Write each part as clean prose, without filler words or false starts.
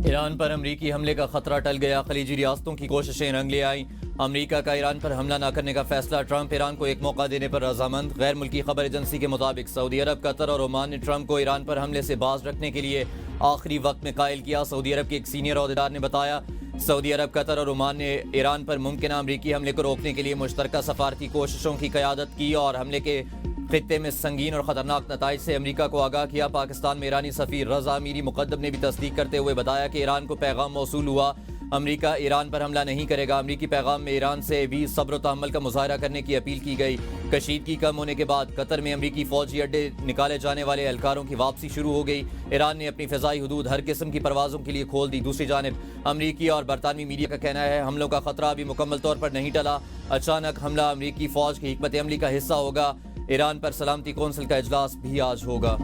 ایران پر امریکی حملے کا خطرہ ٹل گیا، خلیجی ریاستوں کی کوششیں رنگ لے آئیں۔ امریکہ کا ایران پر حملہ نہ کرنے کا فیصلہ، ٹرمپ ایران کو ایک موقع دینے پر رضامند۔ غیر ملکی خبر ایجنسی کے مطابق سعودی عرب، قطر اور عمان نے ٹرمپ کو ایران پر حملے سے باز رکھنے کے لیے آخری وقت میں قائل کیا۔ سعودی عرب کے ایک سینئر عہدیدار نے بتایا، سعودی عرب، قطر اور عمان نے ایران پر ممکنہ امریکی حملے کو روکنے کے لیے مشترکہ سفارتی کوششوں کی قیادت کی اور حملے کے خطے میں سنگین اور خطرناک نتائج سے امریکہ کو آگاہ کیا۔ پاکستان میں ایرانی سفیر رضا میری مقدم نے بھی تصدیق کرتے ہوئے بتایا کہ ایران کو پیغام موصول ہوا، امریکہ ایران پر حملہ نہیں کرے گا۔ امریکی پیغام میں ایران سے بھی صبر و تحمل کا مظاہرہ کرنے کی اپیل کی گئی۔ کشیدگی کم ہونے کے بعد قطر میں امریکی فوجی اڈے نکالے جانے والے اہلکاروں کی واپسی شروع ہو گئی۔ ایران نے اپنی فضائی حدود ہر قسم کی پروازوں کے لیے کھول دی۔ دوسری جانب امریکی اور برطانوی میڈیا کا کہنا ہے حملوں کا خطرہ ابھی مکمل طور پر نہیں ٹلا۔ اچانک حملہ امریکی فوج کی حکمت عملی کا حصہ ہوگا۔ ایران پر سلامتی کونسل کا اجلاس بھی آج ہوگا۔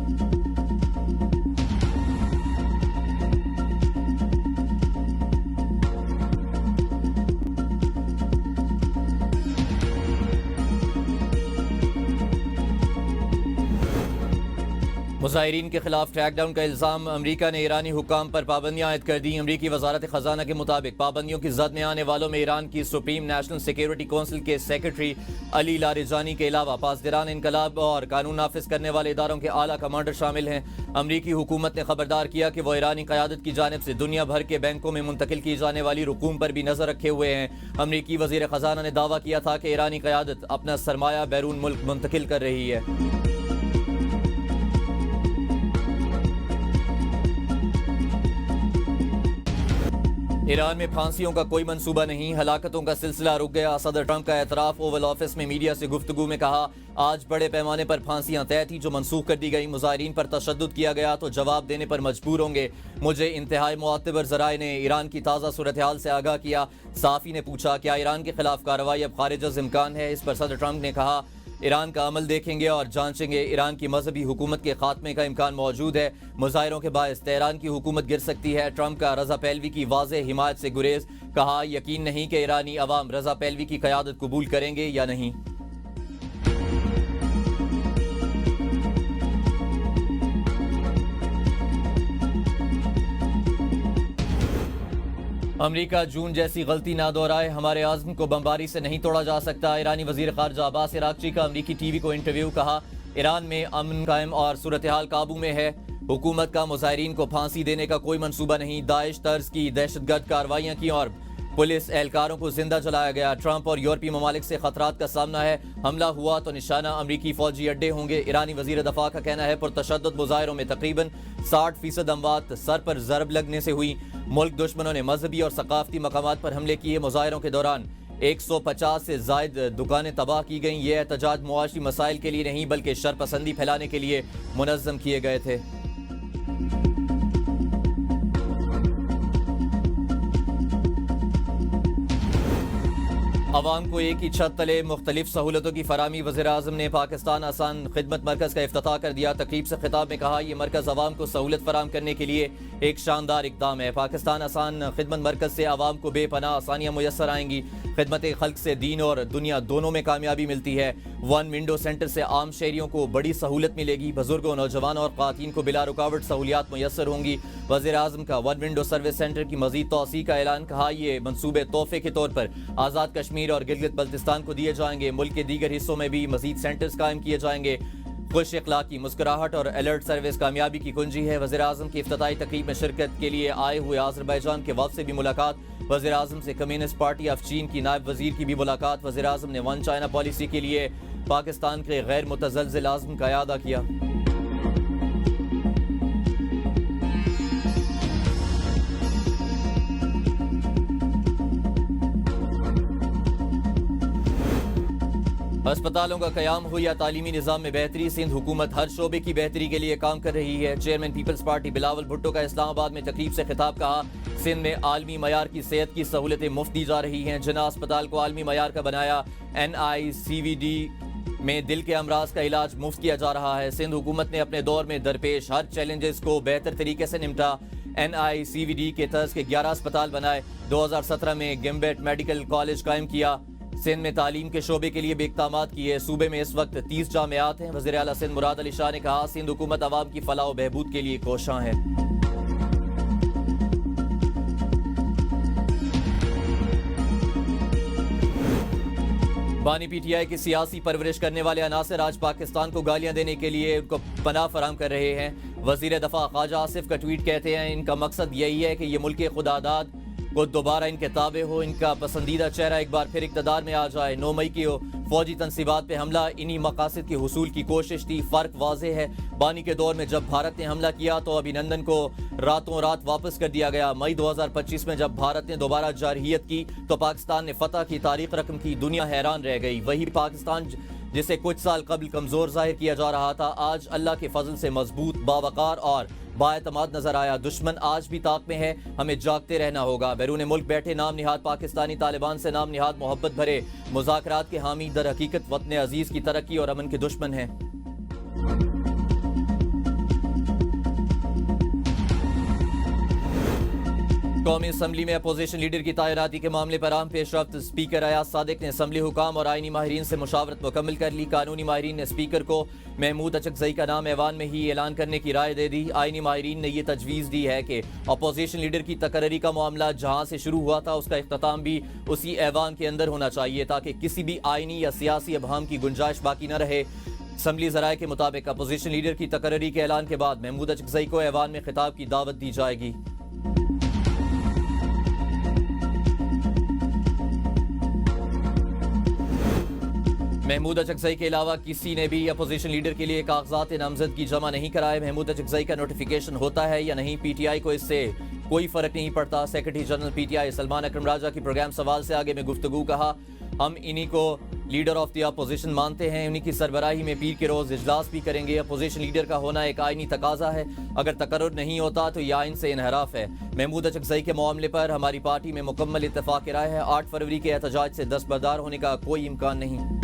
مظاہرین کے خلاف کریک ڈاؤن کا الزام، امریکہ نے ایرانی حکام پر پابندیاں عائد کر دیں۔ امریکی وزارت خزانہ کے مطابق پابندیوں کی زد میں آنے والوں میں ایران کی سپریم نیشنل سیکیورٹی کونسل کے سیکرٹری علی لاریجانی کے علاوہ پاسداران انقلاب اور قانون نافذ کرنے والے اداروں کے اعلیٰ کمانڈر شامل ہیں۔ امریکی حکومت نے خبردار کیا کہ وہ ایرانی قیادت کی جانب سے دنیا بھر کے بینکوں میں منتقل کی جانے والی رقوم پر بھی نظر رکھے ہوئے ہیں۔ امریکی وزیر خزانہ نے دعویٰ کیا تھا کہ ایرانی قیادت اپنا سرمایہ بیرون ملک منتقل کر رہی ہے۔ ایران میں پھانسیوں کا کوئی منصوبہ نہیں، ہلاکتوں کا سلسلہ رک گیا۔ صدر ٹرمپ کا اعتراف، اوول آفس میں میڈیا سے گفتگو میں کہا، آج بڑے پیمانے پر پھانسیاں طے تھیں جو منسوخ کر دی گئی۔ مظاہرین پر تشدد کیا گیا تو جواب دینے پر مجبور ہوں گے۔ مجھے انتہائی معتبر ذرائع نے ایران کی تازہ صورتحال سے آگاہ کیا۔ صحافی نے پوچھا، کیا ایران کے خلاف کارروائی اب خارج از امکان ہے؟ اس پر صدر ٹرمپ نے کہا، ایران کا عمل دیکھیں گے اور جانچیں گے۔ ایران کی مذہبی حکومت کے خاتمے کا امکان موجود ہے۔ مظاہروں کے باعث تہران کی حکومت گر سکتی ہے۔ ٹرمپ کا رضا پہلوی کی واضح حمایت سے گریز، کہا یقین نہیں کہ ایرانی عوام رضا پہلوی کی قیادت قبول کریں گے یا نہیں۔ امریکہ جون جیسی غلطی نہ دہرائے، ہمارے عزم کو بمباری سے نہیں توڑا جا سکتا۔ ایرانی وزیر خارجہ عباس عراقچی کا امریکی ٹی وی کو انٹرویو، کہا ایران میں امن قائم اور صورتحال قابو میں ہے۔ حکومت کا مظاہرین کو پھانسی دینے کا کوئی منصوبہ نہیں۔ داعش طرز کی دہشت گرد کارروائیاں کی اور پولیس اہلکاروں کو زندہ جلایا گیا۔ ٹرمپ اور یورپی ممالک سے خطرات کا سامنا ہے، حملہ ہوا تو نشانہ امریکی فوجی اڈے ہوں گے۔ ایرانی وزیر دفاع کا کہنا ہے پرتشدد مظاہروں میں تقریباً 60% اموات سر پر ضرب لگنے سے ہوئی۔ ملک دشمنوں نے مذہبی اور ثقافتی مقامات پر حملے کیے۔ مظاہروں کے دوران 150 سے زائد دکانیں تباہ کی گئیں۔ یہ احتجاج معاشی مسائل کے لیے نہیں بلکہ شرپسندی پھیلانے کے لیے منظم کیے گئے تھے۔ عوام کو ایک ہی چھت تلے مختلف سہولتوں کی فراہمی، وزیر اعظم نے پاکستان آسان خدمت مرکز کا افتتاح کر دیا۔ تقریب سے خطاب میں کہا، یہ مرکز عوام کو سہولت فراہم کرنے کے لیے ایک شاندار اقدام ہے۔ پاکستان آسان خدمت مرکز سے عوام کو بے پناہ آسانیاں میسر آئیں گی۔ خدمت خلق سے دین اور دنیا دونوں میں کامیابی ملتی ہے۔ ون ونڈو سینٹر سے عام شہریوں کو بڑی سہولت ملے گی۔ بزرگوں، نوجوانوں اور خواتین کو بلا رکاوٹ سہولیات میسر ہوں گی۔ وزیر اعظم کا ون ونڈو سروس سینٹر کی مزید توسیع کا اعلان، کہا یہ منصوبے تحفے کے طور پر آزاد کشمیر اور گلگت بلتستان کو دیے جائیں گے۔ ملک کے دیگر حصوں میں بھی مزید سینٹرز قائم کیے جائیں گے۔ خوش اخلاقی، مسکراہٹ اور الرٹ سروس کامیابی کی کنجی ہے۔ وزیر اعظم کی افتتاحی تقریب میں شرکت کے لیے آئے ہوئے آذربائیجان کے وفد سے بھی ملاقات۔ وزیر اعظم سے کمیونسٹ پارٹی آف چین کی نائب وزیر کی بھی ملاقات۔ وزیر اعظم نے ون چائنا پالیسی کے لیے پاکستان کے غیر متزلزل عزم کا اعادہ کیا۔ ہسپتالوں کا قیام ہو یا تعلیمی نظام میں بہتری، سندھ حکومت ہر شعبے کی بہتری کے لیے کام کر رہی ہے۔ Chairman Peoples Party Bilawal Bhutto کا اسلام آباد میں تقریب سے خطاب، کہا سندھ میں عالمی معیار کی صحت کی سہولتیں مفت دی جا رہی ہیں۔ جناح اسپتال کو عالمی معیار کا بنایا۔ NICVD میں دل کے امراض کا علاج مفت کیا جا رہا ہے۔ سندھ حکومت نے اپنے دور میں درپیش ہر چیلنجز کو بہتر طریقے سے نمٹا۔ NICVD کے طرز کے 11 اسپتال بنائے۔ 2017 میں گمبٹ میڈیکل کالج قائم کیا۔ سندھ میں تعلیم کے شعبے کے لیے بھی اقدامات کیے۔ صوبے میں اس وقت 30 جامعات ہیں۔ وزیر اعلیٰ سندھ مراد علی شاہ نے کہا، سندھ حکومت عوام کی فلاح و بہبود کے لیے کوشاں ہے۔ بانی پی ٹی آئی کی سیاسی پرورش کرنے والے عناصر آج پاکستان کو گالیاں دینے کے لیے ان کو پناہ فراہم کر رہے ہیں. وزیر دفاع خواجہ آصف کا ٹویٹ کہتے ہیں ان کا مقصد یہی ہے کہ یہ ملک خداداد کو دوبارہ ان کے تابع ہو, ان کا پسندیدہ چہرہ ایک بار پھر اقتدار میں آ جائے. 9 مئی کی فوجی تنصیبات پہ حملہ انہی مقاصد کے حصول کی کوشش تھی. فرق واضح ہے, بانی کے دور میں جب بھارت نے حملہ کیا تو ابھینندن کو راتوں رات واپس کر دیا گیا. مئی 2025 میں جب بھارت نے دوبارہ جارحیت کی تو پاکستان نے فتح کی تاریخ رقم کی. دنیا حیران رہ گئی. وہی پاکستان جسے کچھ سال قبل کمزور ظاہر کیا جا رہا تھا آج اللہ کے فضل سے مضبوط, باوقار اور باعتماد نظر آیا. دشمن آج بھی طاق میں ہے, ہمیں جاگتے رہنا ہوگا. بیرون ملک بیٹھے نام نہاد پاکستانی طالبان سے نام نہاد محبت بھرے مذاکرات کے حامی در حقیقت وطن عزیز کی ترقی اور امن کے دشمن ہیں. قومی اسمبلی میں اپوزیشن لیڈر کی تعیناتی کے معاملے پر اہم پیش رفت. اسپیکر ایاز صادق نے اسمبلی حکام اور آئینی ماہرین سے مشاورت مکمل کر لی. قانونی ماہرین نے اسپیکر کو محمود اچکزئی کا نام ایوان میں ہی اعلان کرنے کی رائے دے دی. آئینی ماہرین نے یہ تجویز دی ہے کہ اپوزیشن لیڈر کی تقرری کا معاملہ جہاں سے شروع ہوا تھا اس کا اختتام بھی اسی ایوان کے اندر ہونا چاہیے تاکہ کسی بھی آئینی یا سیاسی ابہام کی گنجائش باقی نہ رہے. اسمبلی ذرائع کے مطابق اپوزیشن لیڈر کی تقرری کے اعلان کے بعد محمود اچکزئی کو ایوان میں خطاب کی دعوت دی جائے گی. محمود اچکزئی کے علاوہ کسی نے بھی اپوزیشن لیڈر کے لیے کاغذات نامزدگی جمع نہیں کرائے. محمود اچکزئی کا نوٹیفیکیشن ہوتا ہے یا نہیں, پی ٹی آئی کو اس سے کوئی فرق نہیں پڑتا. Secretary general P T I Salman Akram Raja کی پروگرام سوال سے آگے میں گفتگو. کہا ہم انہی کو لیڈر آف دی اپوزیشن مانتے ہیں, انہی کی سربراہی میں پیر کے روز اجلاس بھی کریں گے. اپوزیشن لیڈر کا ہونا ایک آئینی تقاضا ہے, اگر تقرر نہیں ہوتا تو یہ آئین سے انحراف ہے. محمود اچکزئی کے معاملے پر ہماری پارٹی میں مکمل اتفاق رائے ہے. 8 فروری کے احتجاج سے دستبردار ہونے کا کوئی امکان نہیں.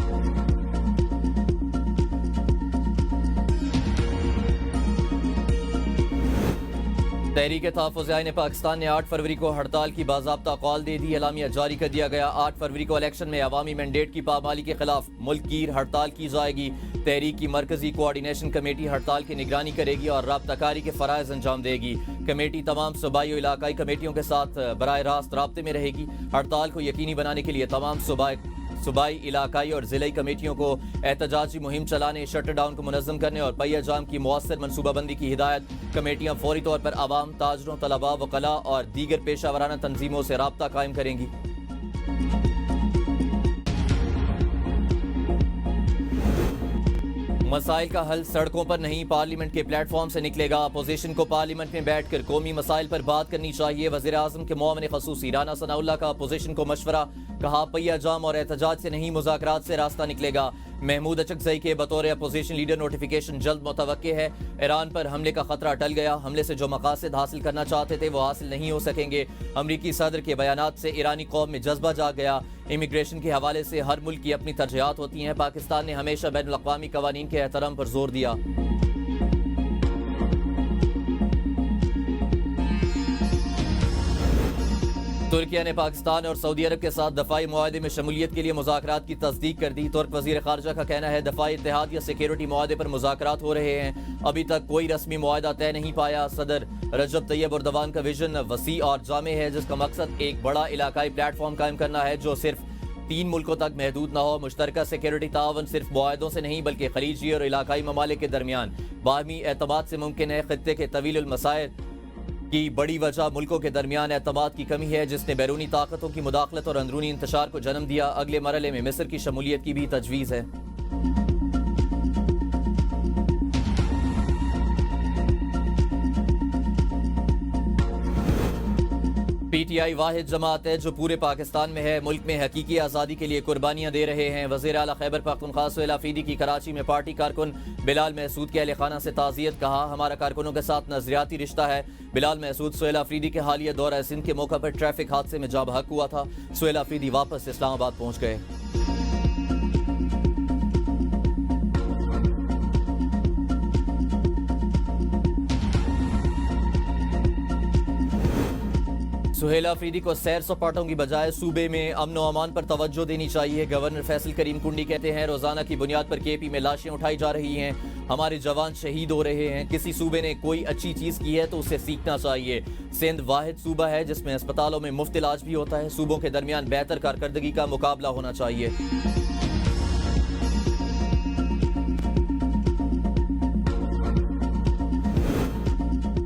تحریک تحفظ آئین پاکستان نے 8 فروری کو ہڑتال کی باضابطہ کال دے دی. اعلامیہ جاری کر دیا گیا. 8 فروری کو الیکشن میں عوامی مینڈیٹ کی پامالی کے خلاف ملک گیر ہڑتال کی جائے گی. تحریک کی مرکزی کوارڈینیشن کمیٹی ہڑتال کی نگرانی کرے گی اور رابطہ کاری کے فرائض انجام دے گی. کمیٹی تمام صوبائی و علاقائی کمیٹیوں کے ساتھ براہ راست رابطے میں رہے گی. ہڑتال کو یقینی بنانے کے لیے تمام صوبائی علاقائی اور ضلعی کمیٹیوں کو احتجاجی مہم چلانے, شٹر ڈاؤن کو منظم کرنے اور پہیہ جام کی مؤثر منصوبہ بندی کی ہدایت. کمیٹیاں فوری طور پر عوام, تاجروں, طلباء, وکلاء اور دیگر پیشہ ورانہ تنظیموں سے رابطہ قائم کریں گی. مسائل کا حل سڑکوں پر نہیں, پارلیمنٹ کے پلیٹ فارم سے نکلے گا. اپوزیشن کو پارلیمنٹ میں بیٹھ کر قومی مسائل پر بات کرنی چاہیے. وزیر اعظم کے معاون خصوصی رانا ثناءاللہ کا اپوزیشن کو مشورہ. کہا پہیہ جام اور احتجاج سے نہیں, مذاکرات سے راستہ نکلے گا. محمود اچکزئی کے بطور اپوزیشن لیڈر نوٹیفیکیشن جلد متوقع ہے. ایران پر حملے کا خطرہ ٹل گیا. حملے سے جو مقاصد حاصل کرنا چاہتے تھے وہ حاصل نہیں ہو سکیں گے. امریکی صدر کے بیانات سے ایرانی قوم میں جذبہ جاگ گیا. امیگریشن کے حوالے سے ہر ملک کی اپنی ترجیحات ہوتی ہیں. پاکستان نے ہمیشہ بین الاقوامی قوانین کے احترام پر زور دیا. ترکیہ نے پاکستان اور سعودی عرب کے ساتھ دفاعی معاہدے میں شمولیت کے لیے مذاکرات کی تصدیق کر دی. ترک وزیر خارجہ کا کہنا ہے دفاعی اتحاد یا سیکیورٹی معاہدے پر مذاکرات ہو رہے ہیں, ابھی تک کوئی رسمی معاہدہ طے نہیں پایا. صدر رجب طیب اردوان کا ویژن وسیع اور جامع ہے جس کا مقصد ایک بڑا علاقائی پلیٹ فارم قائم کرنا ہے جو صرف 3 ملکوں تک محدود نہ ہو. مشترکہ سیکیورٹی تعاون صرف معاہدوں سے نہیں بلکہ خلیجی اور علاقائی ممالک کے درمیان باہمی اعتماد سے ممکن ہے. خطے کے طویل المسائل کی بڑی وجہ ملکوں کے درمیان اعتماد کی کمی ہے جس نے بیرونی طاقتوں کی مداخلت اور اندرونی انتشار کو جنم دیا. اگلے مرحلے میں مصر کی شمولیت کی بھی تجویز ہے. پی ٹی آئی واحد جماعت ہے جو پورے پاکستان میں ہے. ملک میں حقیقی آزادی کے لیے قربانیاں دے رہے ہیں. وزیر اعلیٰ خیبر پختونخوا سہیل آفریدی کی کراچی میں پارٹی کارکن بلال محسود کے اہل خانہ سے تعزیت. کہا ہمارا کارکنوں کے ساتھ نظریاتی رشتہ ہے. بلال محسود سہیل آفریدی کے حالیہ دورہ سندھ کے موقع پر ٹریفک حادثے میں جاں بحق ہوا تھا. سہیل آفریدی واپس اسلام آباد پہنچ گئے. سہیل آفریدی کو سیر سپاٹوں کی بجائے صوبے میں امن و امان پر توجہ دینی چاہیے. گورنر فیصل کریم کنڈی کہتے ہیں روزانہ کی بنیاد پر کے پی میں لاشیں اٹھائی جا رہی ہیں, ہمارے جوان شہید ہو رہے ہیں. کسی صوبے نے کوئی اچھی چیز کی ہے تو اسے سیکھنا چاہیے. سندھ واحد صوبہ ہے جس میں اسپتالوں میں مفت علاج بھی ہوتا ہے. صوبوں کے درمیان بہتر کارکردگی کا مقابلہ ہونا چاہیے.